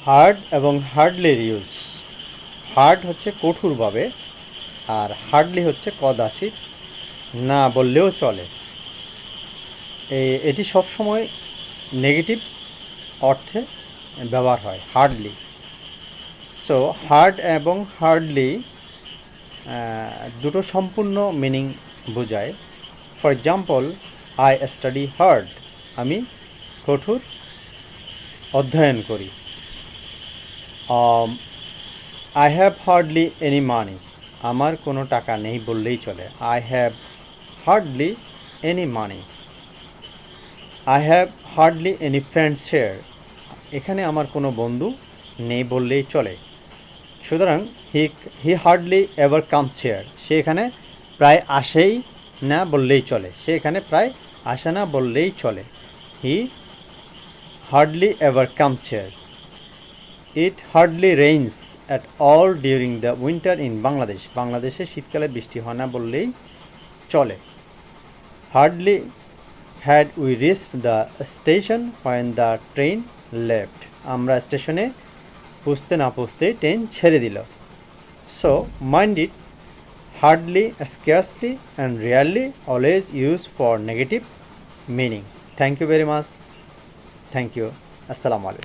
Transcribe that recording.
Hard এবং হার্ডলির use. Hard হচ্ছে কঠোরভাবে, আর হার্ডলি হচ্ছে কদাচিৎ, না বললেও চলে। এটি সবসময় নেগেটিভ অর্থে ব্যবহার হয়, হার্ডলি। সো হার্ড এবং হার্ডলি দুটো সম্পূর্ণ মিনিং বোঝায়। For example, I study hard, আমি কঠোর অধ্যয়ন করি। I have hardly any money, আমার কোনো টাকা নেই বললেই চলে। I have hardly any money. I have hardly any friends here, এখানে আমার কোনো বন্ধু নেই বললেই চলে। সুতরাং he hardly ever comes here, সে এখানে প্রায় আসেই না বললেই চলে। সে এখানে প্রায় আসে না বললেই চলে। He hardly ever comes here. It hardly rains at all during the winter in Bangladesh, বাংলাদেশে শীতকালে বৃষ্টি হয় না বললেই চলে। Hardly had we reached the station when the train left, আমরা স্টেশনে পৌঁছতে না পৌঁছতে ট্রেন ছেড়ে দিল। So mind it, hardly, scarcely and rarely always use for negative meaning. Thank you very much. Thank you. আসসালামু আলাইকুম।